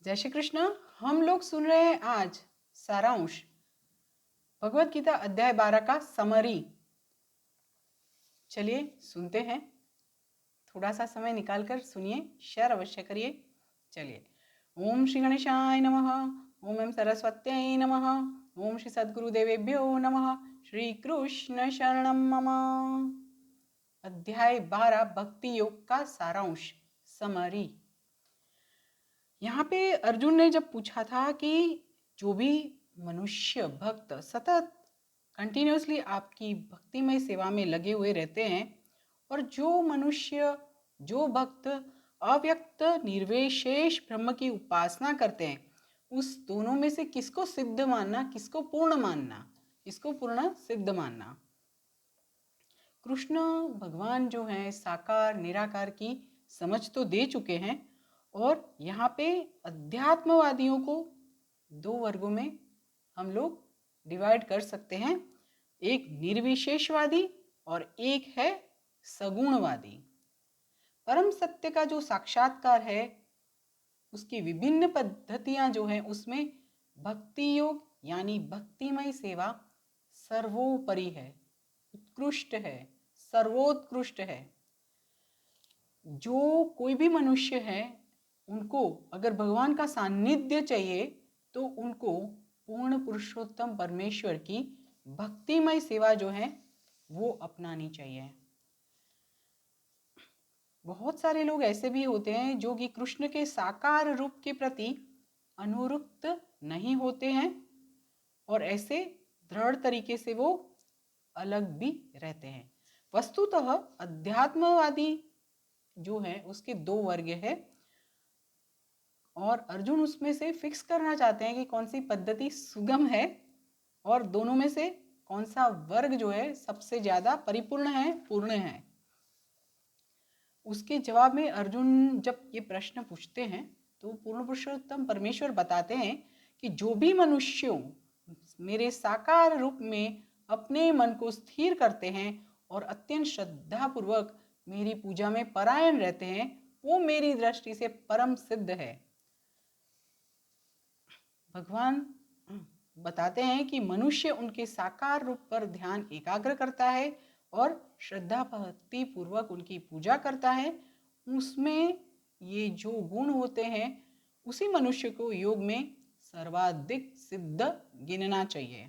जय श्री कृष्ण। हम लोग सुन रहे हैं आज सारांश भगवत गीता अध्याय 12 का समरी। चलिए सुनते हैं। थोड़ा सा समय निकालकर सुनिए, शेयर अवश्य करिए। चलिए। ओम श्री गणेशाय नमः। ओम एम सरस्वत्यै नमः। ओम श्री सद्गुरुदेवेभ्यो नमः। श्री कृष्ण शरणम मम। अध्याय 12 भक्ति योग का सारांश समरी। यहाँ पे अर्जुन ने जब पूछा था कि जो भी मनुष्य भक्त सतत कंटिन्यूसली आपकी भक्तिमय सेवा में लगे हुए रहते हैं और जो मनुष्य जो भक्त अव्यक्त निर्विशेष ब्रह्म की उपासना करते हैं, उस दोनों में से किसको सिद्ध मानना, किसको पूर्ण मानना, किसको पूर्ण सिद्ध मानना। कृष्ण भगवान जो हैं साकार निराकार की समझ तो दे चुके हैं और यहाँ पे अध्यात्मवादियों को दो वर्गों में हम लोग डिवाइड कर सकते हैं। एक निर्विशेषवादी और एक है सगुणवादी। परम सत्य का जो साक्षात्कार है उसकी विभिन्न पद्धतियां जो हैं उसमें भक्ति योग यानी भक्तिमय सेवा सर्वोपरि है, उत्कृष्ट है, सर्वोत्कृष्ट है। जो कोई भी मनुष्य है उनको अगर भगवान का सान्निध्य चाहिए तो उनको पूर्ण पुरुषोत्तम परमेश्वर की भक्तिमय सेवा जो है वो अपनानी चाहिए। बहुत सारे लोग ऐसे भी होते हैं जो कि कृष्ण के साकार रूप के प्रति अनुरक्त नहीं होते हैं और ऐसे दृढ़ तरीके से वो अलग भी रहते हैं। वस्तुतः अध्यात्मवादी जो है उसके दो वर्ग है और अर्जुन उसमें से फिक्स करना चाहते हैं कि कौन सी पद्धति सुगम है और दोनों में से कौन सा वर्ग जो है सबसे ज्यादा परिपूर्ण है, पूर्ण है। उसके जवाब में अर्जुन जब ये प्रश्न पूछते हैं तो पूर्ण पुरुषोत्तम परमेश्वर बताते हैं कि जो भी मनुष्यों मेरे साकार रूप में अपने मन को स्थिर करते हैं और अत्यंत श्रद्धा पूर्वक मेरी पूजा में परायण रहते हैं वो मेरी दृष्टि से परम सिद्ध है। भगवान बताते हैं कि मनुष्य उनके साकार रूप पर ध्यान एकाग्र करता है और श्रद्धा भक्ति पूर्वक उनकी पूजा करता है। उसमें ये जो गुण होते हैं उसी मनुष्य को योग में सर्वाधिक सिद्ध गिनना चाहिए।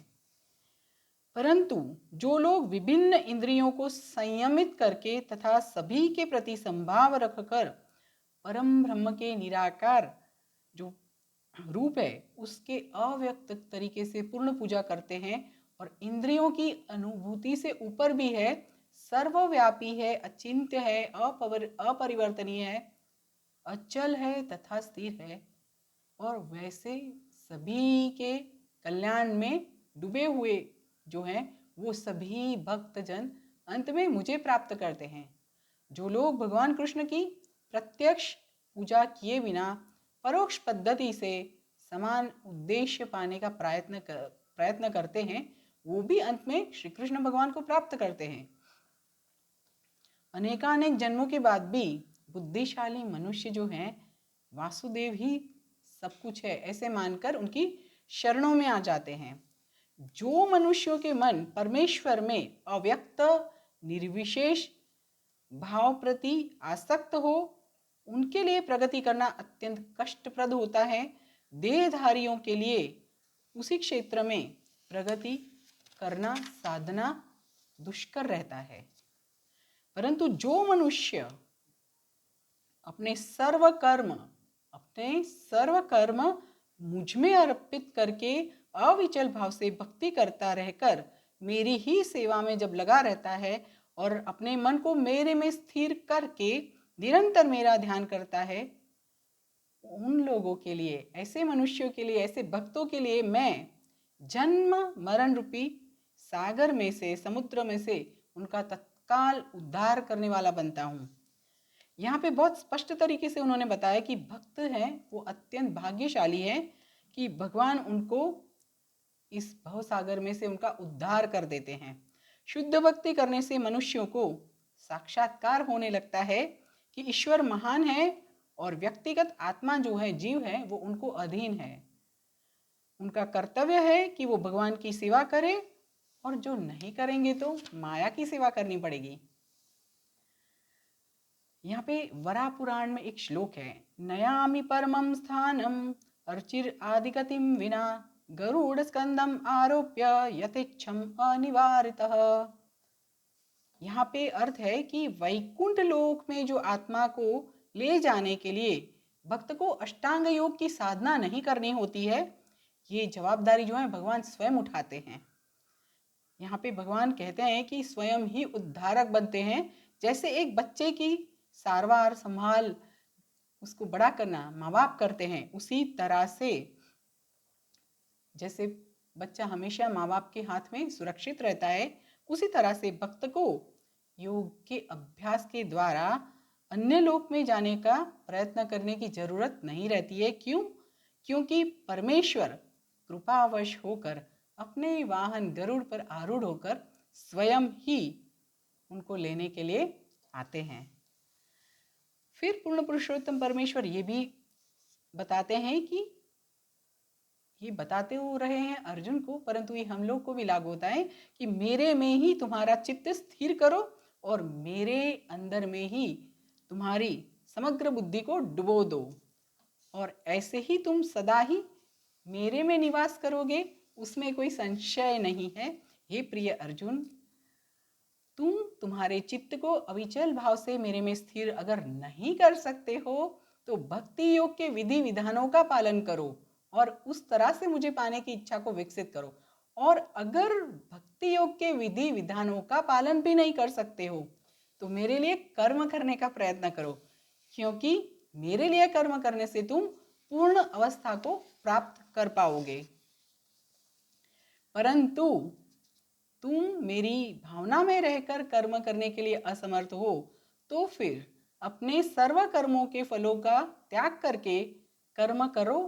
परंतु जो लोग विभिन्न इंद्रियों को संयमित करके तथा सभी के प्रति संभाव रखकर परम ब्रह्म के निराकार जो रूप है उसके अव्यक्त तरीके से पूर्ण पूजा करते हैं और इंद्रियों की अनुभूति से ऊपर भी है, सर्वव्यापी है, अचिंत्य है, अपरिवर्तनीय है, अचल है तथा स्थिर है और वैसे सभी के कल्याण में डूबे हुए जो हैं वो सभी भक्तजन अंत में मुझे प्राप्त करते हैं। जो लोग भगवान कृष्ण की प्रत्यक्ष पूजा किए बिना परोक्ष पद्धति से समान उद्देश्य पाने का प्रयत्न करते हैं वो भी अंत में श्री कृष्ण भगवान को प्राप्त करते हैं। अनेकानेक जन्मों के बाद भी बुद्धिशाली मनुष्य जो हैं वासुदेव ही सब कुछ है ऐसे मानकर उनकी शरणों में आ जाते हैं। जो मनुष्यों के मन परमेश्वर में अव्यक्त निर्विशेष भाव प्रति आसक्त हो उनके लिए प्रगति करना अत्यंत कष्टप्रद होता है। देहधारियों के लिए उसी क्षेत्र में प्रगति करना साधना दुष्कर रहता है। परंतु जो मनुष्य अपने सर्व कर्म मुझ में अर्पित करके अविचल भाव से भक्ति करता रहकर मेरी ही सेवा में जब लगा रहता है और अपने मन को मेरे में स्थिर करके निरंतर मेरा ध्यान करता है, उन लोगों के लिए, ऐसे मनुष्यों के लिए, ऐसे भक्तों के लिए मैं जन्म मरण रूपी सागर में से, समुद्र में से उनका तत्काल उद्धार करने वाला बनता हूँ। यहाँ पे बहुत स्पष्ट तरीके से उन्होंने बताया कि भक्त हैं वो अत्यंत भाग्यशाली है कि भगवान उनको इस भवसागर में से उनका उद्धार कर देते हैं। शुद्ध भक्ति करने से मनुष्यों को साक्षात्कार होने लगता है कि ईश्वर महान है और व्यक्तिगत आत्मा जो है, जीव है, वो उनको अधीन है। उनका कर्तव्य है कि वो भगवान की सेवा करें, और जो नहीं करेंगे तो माया की सेवा करनी पड़ेगी। यहाँ पे वराह पुराण में एक श्लोक है, नयामि परमं स्थानम अर्चिर आदिगतिम विना गरुड़ स्कंदम आरोप्य यथेच्छम अनिवारितः। यहाँ पे अर्थ है कि वैकुंठ लोक में जो आत्मा को ले जाने के लिए भक्त को अष्टांग योग की साधना नहीं करनी होती है, ये जवाबदारी जो है भगवान स्वयं उठाते हैं। यहाँ पे भगवान कहते हैं कि स्वयं ही उद्धारक बनते हैं। जैसे एक बच्चे की सारवार संभाल उसको बड़ा करना माँ बाप करते हैं, उसी तरह से जैसे बच्चा हमेशा माँ बाप के हाथ में सुरक्षित रहता है, उसी तरह से भक्त को योग के अभ्यास के द्वारा अन्य लोक में जाने का प्रयत्न करने की जरूरत नहीं रहती है। क्यों? क्योंकि परमेश्वर कृपावश होकर अपने वाहन गरुड़ पर आरूढ़ होकर स्वयं ही उनको लेने के लिए आते हैं। फिर पूर्ण पुरुषोत्तम परमेश्वर ये भी बताते हैं कि ये बताते हो रहे हैं अर्जुन को, परंतु ये हम लोग को भी लागू होता है कि मेरे में ही तुम्हारा चित्त स्थिर करो और मेरे अंदर में ही तुम्हारी समग्र बुद्धि को डुबो दो, और ऐसे ही तुम सदा ही मेरे में निवास करोगे, उसमें कोई संशय नहीं है। हे प्रिय अर्जुन, तुम्हारे चित्त को अविचल भाव से मेरे में स्थिर अगर नहीं कर सकते हो तो भक्ति योग के विधि विधानों का पालन करो और उस तरह से मुझे पाने की इच्छा को विकसित करो। और अगर भक्ति योग के विधि विधानों का पालन भी नहीं कर सकते हो तो मेरे लिए कर्म करने का प्रयत्न करो, क्योंकि मेरे लिए कर्म करने से तुम पूर्ण अवस्था को प्राप्त कर पाओगे। परंतु तुम मेरी भावना में रहकर कर्म करने के लिए असमर्थ हो तो फिर अपने सर्व कर्मों के फलों का त्याग करके कर्म करो,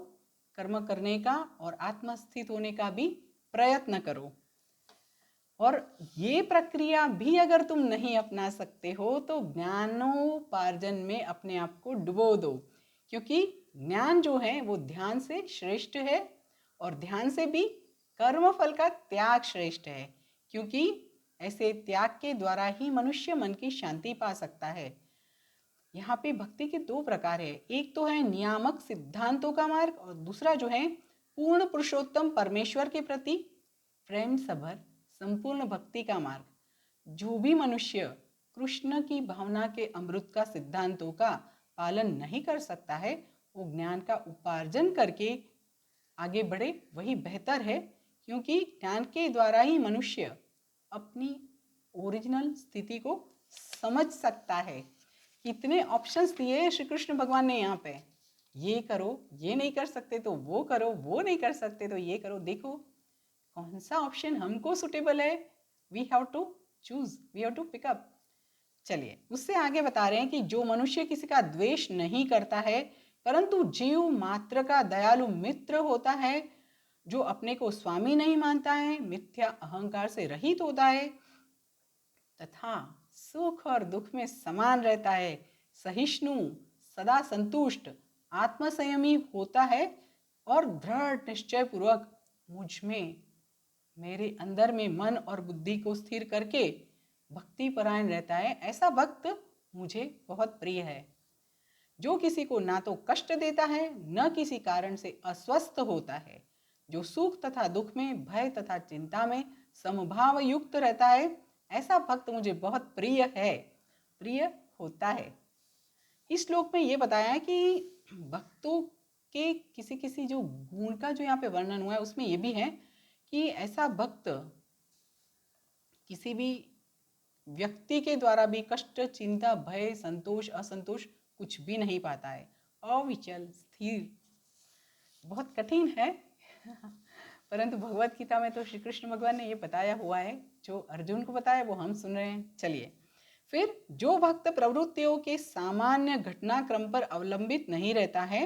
कर्म करने का और आत्मस्थित होने का भी प्रयत्न करो। और ये प्रक्रिया भी अगर तुम नहीं अपना सकते हो तो ज्ञानोपार्जन में अपने आप को डुबो दो, क्योंकि ज्ञान जो है वो ध्यान से श्रेष्ठ है और ध्यान से भी कर्मफल का त्याग श्रेष्ठ है, क्योंकि ऐसे त्याग के द्वारा ही मनुष्य मन की शांति पा सकता है। यहाँ पे भक्ति के दो प्रकार है, एक तो है नियामक सिद्धांतों का मार्ग और दूसरा जो है पूर्ण पुरुषोत्तम परमेश्वर के प्रति प्रेम सभर संपूर्ण भक्ति का मार्ग। जो भी मनुष्य कृष्ण की भावना के अमृत का सिद्धांतों का पालन नहीं कर सकता है वो ज्ञान का उपार्जन करके आगे बढ़े, वही बेहतर है, क्योंकि ज्ञान के द्वारा ही मनुष्य अपनी ओरिजिनल स्थिति को समझ सकता है। कितने ऑप्शंस दिए श्री कृष्ण भगवान ने यहाँ पे, ये करो, ये नहीं कर सकते तो वो करो, वो नहीं कर सकते तो ये करो। देखो कौन सा ऑप्शन हमको सुटेबल है, we have to choose, we have to pick up. चलिए उससे आगे बता रहे हैं कि जो मनुष्य किसी का द्वेष नहीं करता है परंतु जीव मात्र का दयालु मित्र होता है, जो अपने को स्वामी नहीं मानता है, मिथ्या अहंकार से रहित होता है तथा सुख और दुख में समान रहता है, सहिष्णु, सदा संतुष्ट, आत्मसंयमी होता है और दृढ़ निश्चय पूर्वक मुझ में, मेरे अंदर में मन और बुद्धि को स्थिर करके भक्ति परायण रहता है, ऐसा भक्त मुझे बहुत प्रिय है। जो किसी को ना तो कष्ट देता है न किसी कारण से अस्वस्थ होता है, जो सुख तथा दुख में, भय तथा चिंता में समभाव युक्त रहता है, ऐसा भक्त मुझे बहुत प्रिय है, प्रिय होता है। इस श्लोक में ये बताया है कि भक्तों के किसी किसी जो गुण का जो यहाँ पे वर्णन हुआ है उसमें ये भी है कि ऐसा भक्त किसी भी व्यक्ति के द्वारा भी कष्ट, चिंता, भय, संतोष, असंतोष कुछ भी नहीं पाता है, अविचल स्थिर। बहुत कठिन है परंतु भगवत गीता में तो श्री कृष्ण भगवान ने ये बताया हुआ है, जो अर्जुन को बताया वो हम सुन रहे हैं। चलिए फिर, जो भक्त प्रवृत्तियों के सामान्य घटनाक्रम पर अवलंबित नहीं रहता है,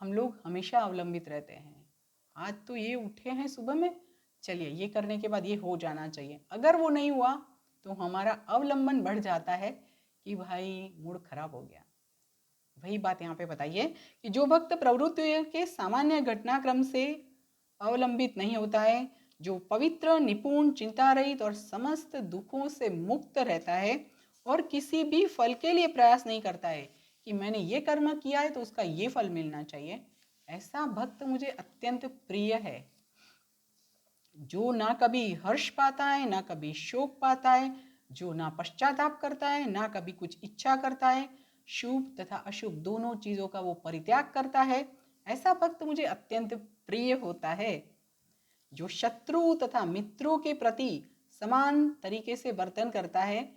हम लोग हमेशा अवलंबित रहते हैं। आज तो ये उठे हैं सुबह में, चलिए ये करने के बाद ये हो जाना चाहिए, अगर वो नहीं हुआ तो हमारा अवलंबन बढ़ जाता है कि भाई मूड खराब हो गया, वही बात यहाँ पे बताइए कि जो भक्त प्रवृत्तियों के सामान्य घटनाक्रम से अवलंबित नहीं होता है, जो पवित्र, निपुण, चिंता रहित और समस्त दुखों से मुक्त रहता है और किसी भी फल के लिए प्रयास नहीं करता है कि मैंने ये कर्म किया है तो उसका ये फल मिलना चाहिए, ऐसा भक्त मुझे अत्यंत प्रिय है। जो ना कभी हर्ष पाता है, ना कभी शोक पाता है, जो ना पश्चाताप करता है, ना कभी कुछ इच्छा करता है, शुभ तथा अशुभ दोनों चीजों का वो परित्याग करता है, ऐसा भक्त मुझे अत्यंत प्रिय होता है। जो शत्रु तथा मित्रों के प्रति समान तरीके से वर्तन करता है,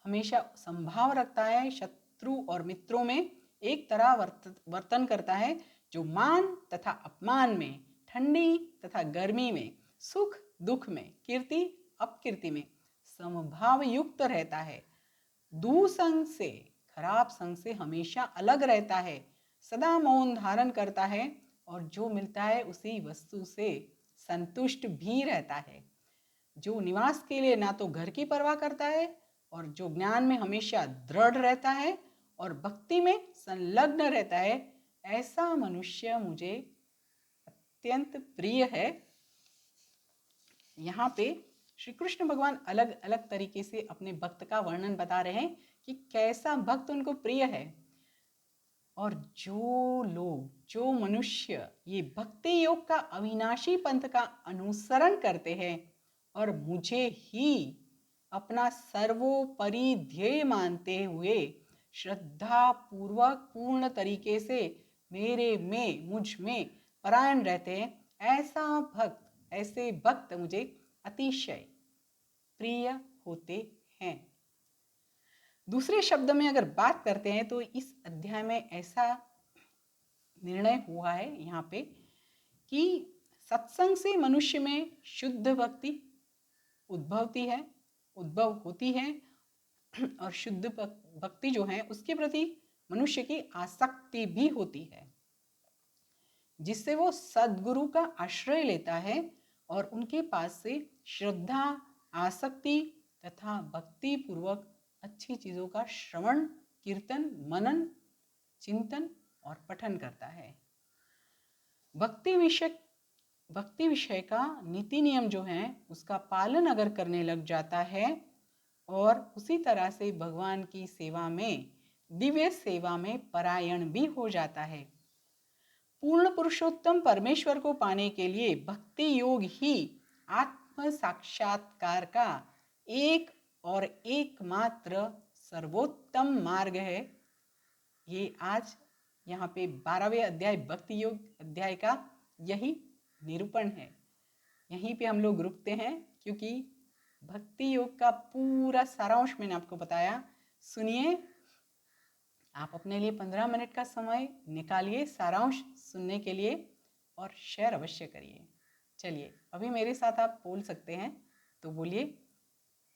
हमेशा संभाव रखता है, शत्रु और मित्रों में एक तरह वर्तन करता है, जो मान तथा अपमान में, ठंडी तथा गर्मी में, सुख दुख में, कीर्ति अपकीर्ति में समभाव युक्त रहता है, दुसंग से, खराब संग से हमेशा अलग रहता है, सदा मौन धारण करता है और जो मिलता है उसी वस्तु से संतुष्ट भी रहता है, जो निवास के लिए ना तो घर की परवाह करता है और जो ज्ञान में हमेशा दृढ़ रहता है और भक्ति में संलग्न रहता है, ऐसा मनुष्य मुझे अत्यंत प्रिय है। यहाँ पे श्री कृष्ण भगवान अलग अलग तरीके से अपने भक्त का वर्णन बता रहे हैं कि कैसा भक्त उनको प्रिय है। और जो लोग, जो मनुष्य ये भक्ति योग का अविनाशी पंथ का अनुसरण करते हैं और मुझे ही अपना सर्वोपरि ध्येय मानते हुए श्रद्धा पूर्वक पूर्ण तरीके से मेरे में, मुझ में परायण रहते हैं, ऐसे भक्त मुझे अतिशय प्रिय होते हैं। दूसरे शब्द में अगर बात करते हैं तो इस अध्याय में ऐसा निर्णय हुआ है यहाँ पे कि सत्संग से मनुष्य में शुद्ध भक्ति उद्भव होती है और शुद्ध भक्ति जो है उसके प्रति मनुष्य की आसक्ति भी होती है, जिससे वो सद्गुरु का आश्रय लेता है और उनके पास से श्रद्धा, आसक्ति तथा भक्ति पूर्वक अच्छी चीजों का श्रवण, कीर्तन, मनन, चिंतन और पठन करता है। भक्ति विषय का नीति नियम जो है उसका पालन अगर करने लग जाता है और उसी तरह से भगवान की सेवा में, दिव्य सेवा में परायण भी हो जाता है। पूर्ण पुरुषोत्तम परमेश्वर को पाने के लिए भक्ति योग ही आत्म साक्षात्कार का एक और एकमात्र सर्वोत्तम मार्ग है। ये आज यहाँ पे 12वें अध्याय भक्ति योग अध्याय का यही निरूपण है। यहीं पे हम लोग रुकते हैं क्योंकि भक्ति योग का पूरा सारांश मैंने आपको बताया। सुनिए, आप अपने लिए 15 मिनट का समय निकालिए सारांश सुनने के लिए और शेयर अवश्य करिए। चलिए अभी मेरे साथ आप बोल सकते हैं, तो बोलिए,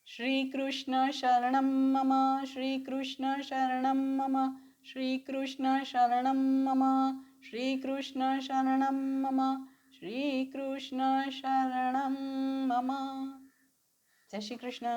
श्री कृष्ण शरणम मम, श्री कृष्ण शरणम मम, श्री कृष्ण शरणम मम, श्री कृष्ण शरणम मम, श्री कृष्ण शरणम मम। जय श्री कृष्ण।